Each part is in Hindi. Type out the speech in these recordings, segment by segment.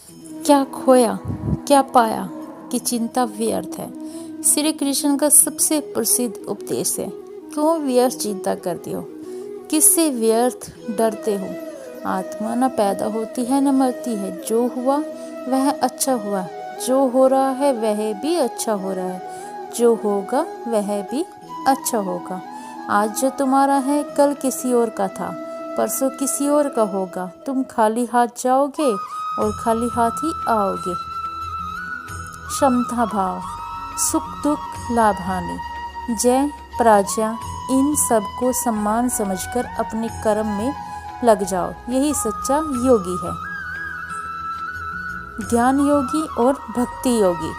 क्या खोया, क्या पाया कि चिंता व्यर्थ है। श्री कृष्ण का सबसे प्रसिद्ध उपदेश है, क्यों व्यर्थ चिंता करते हो, किससे व्यर्थ डरते हो। आत्मा न पैदा होती है न मरती है, जो हुआ वह अच्छा हुआ, जो हो रहा है वह भी अच्छा हो रहा है, जो होगा वह भी अच्छा होगा। आज जो तुम्हारा है कल किसी और का था, परसों किसी और का होगा। तुम खाली हाथ जाओगे और खाली हाथ ही आओगे। क्षमता भाव, सुख दुख लाभ हानि, जय पराजय, इन सब को सम्मान समझकर अपने कर्म में लग जाओ। यही सच्चा योगी है। ज्ञान योगी और भक्ति योगी,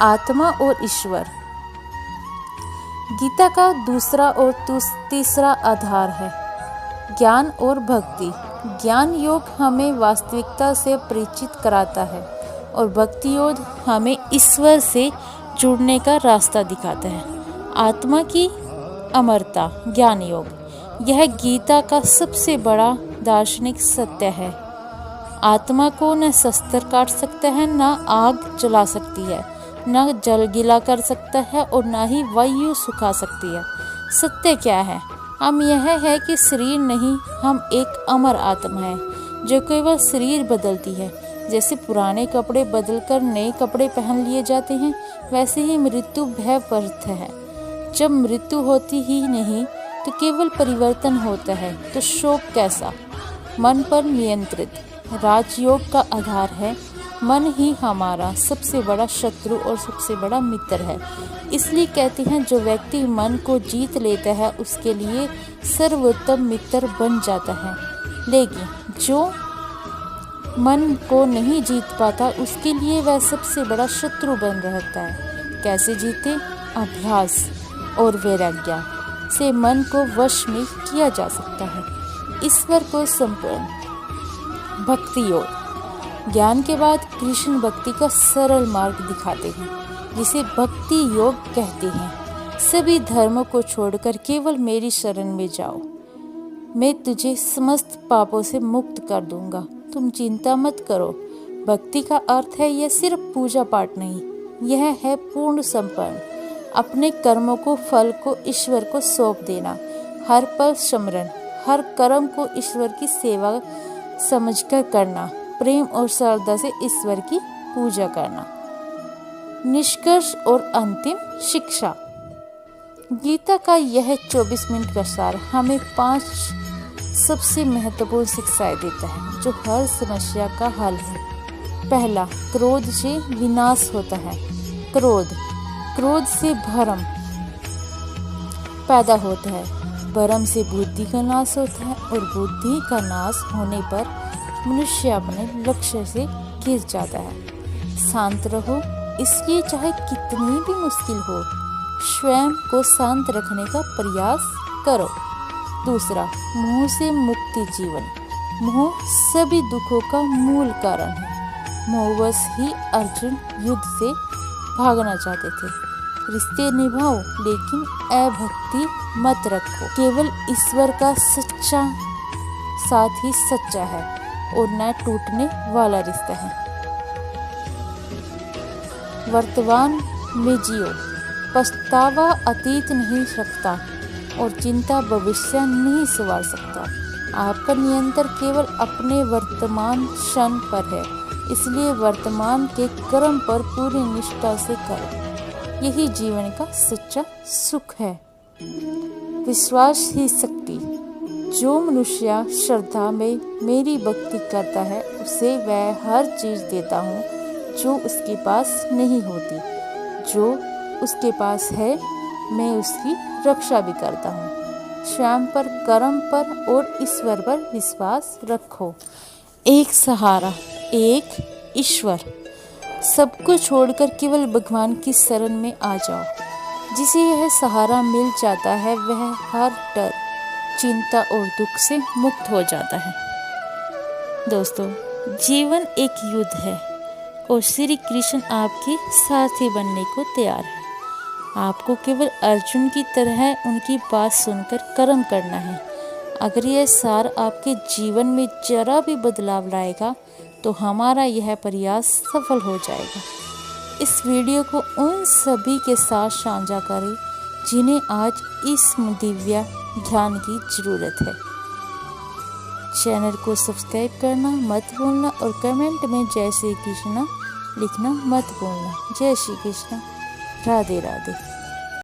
आत्मा और ईश्वर। गीता का दूसरा और तीसरा आधार है ज्ञान और भक्ति। ज्ञान योग हमें वास्तविकता से परिचित कराता है और भक्ति योग हमें ईश्वर से जुड़ने का रास्ता दिखाता है। आत्मा की अमरता, ज्ञान योग, यह गीता का सबसे बड़ा दार्शनिक सत्य है। आत्मा को न शस्त्र काट सकता है, न आग जला सकती है, न जल गीला कर सकता है और न ही वायु सुखा सकती है। सत्य क्या है? हम यह है कि शरीर नहीं, हम एक अमर आत्मा है जो केवल शरीर बदलती है। जैसे पुराने कपड़े बदलकर नए कपड़े पहन लिए जाते हैं, वैसे ही मृत्यु भयवर्थ है। जब मृत्यु होती ही नहीं तो केवल परिवर्तन होता है, तो शोक कैसा? मन पर नियंत्रित राजयोग का आधार है। मन ही हमारा सबसे बड़ा शत्रु और सबसे बड़ा मित्र है। इसलिए कहते हैं जो व्यक्ति मन को जीत लेता है उसके लिए सर्वोत्तम मित्र बन जाता है, लेकिन जो मन को नहीं जीत पाता उसके लिए वह सबसे बड़ा शत्रु बन रहता है। कैसे जीते? अभ्यास और वैराग्य से मन को वश में किया जा सकता है। ईश्वर को समर्पण, भक्ति योग। ज्ञान के बाद कृष्ण भक्ति का सरल मार्ग दिखाते हैं, जिसे भक्ति योग कहते हैं। सभी धर्मों को छोड़कर केवल मेरी शरण में जाओ, मैं तुझे समस्त पापों से मुक्त कर दूंगा। तुम चिंता मत करो। भक्ति का अर्थ है यह सिर्फ पूजा पाठ नहीं, यह है पूर्ण समर्पण। अपने कर्मों को, फल को ईश्वर को सौंप देना। हर पल स्मरण, हर कर्म को ईश्वर की सेवा समझकर करना। प्रेम और श्रद्धा से ईश्वर की पूजा करना। निष्कर्ष और अंतिम शिक्षा। गीता का यह 24 मिनट का सार हमें 5 सबसे महत्वपूर्ण शिक्षाएं देता है, जो हर समस्या का हल है। पहला, क्रोध से विनाश होता है। क्रोध से भ्रम पैदा होता है, भ्रम से बुद्धि का नाश होता है और बुद्धि का नाश होने पर मनुष्य अपने लक्ष्य से गिर जाता है। शांत रहो, इसलिए चाहे कितनी भी मुश्किल हो, स्वयं को शांत रखने का प्रयास करो। दूसरा, मोह से मुक्ति जीवन। मोह सभी दुखों का मूल कारण है। मोहवश ही अर्जुन युद्ध से भागना चाहते थे। रिश्ते निभाओ लेकिन अभक्ति मत रखो। केवल ईश्वर का सच्चा साथ ही सच्चा है और न टूटने वाला रिश्ता है। वर्तमान में जियो, पछतावा अतीत नहीं रखता और चिंता भविष्य नहीं संवार सकता। आपका नियंत्रण केवल अपने वर्तमान क्षण पर है, इसलिए वर्तमान के कर्म पर पूरी निष्ठा से करो। यही जीवन का सच्चा सुख है। विश्वास ही शक्ति। जो मनुष्य श्रद्धा में मेरी भक्ति करता है, उसे वह हर चीज देता हूँ जो उसके पास नहीं होती। जो उसके पास है मैं उसकी रक्षा भी करता हूँ। स्वयं पर, कर्म पर और ईश्वर पर विश्वास रखो। एक सहारा, एक ईश्वर। सबको छोड़कर केवल भगवान की शरण में आ जाओ। जिसे यह सहारा मिल जाता है वह हर डर, चिंता और दुख से मुक्त हो जाता है। दोस्तों, जीवन एक युद्ध है और श्री कृष्ण आपके साथी बनने को तैयार है। आपको केवल अर्जुन की तरह उनकी बात सुनकर कर्म करना है। अगर यह सार आपके जीवन में जरा भी बदलाव लाएगा तो हमारा यह प्रयास सफल हो जाएगा। इस वीडियो को उन सभी के साथ साझा करें जिन्हें आज इस दिव्य ज्ञान की ज़रूरत है। चैनल को सब्सक्राइब करना मत भूलना और कमेंट में जय श्री कृष्ण लिखना मत भूलना। जय श्री कृष्ण। राधे राधे।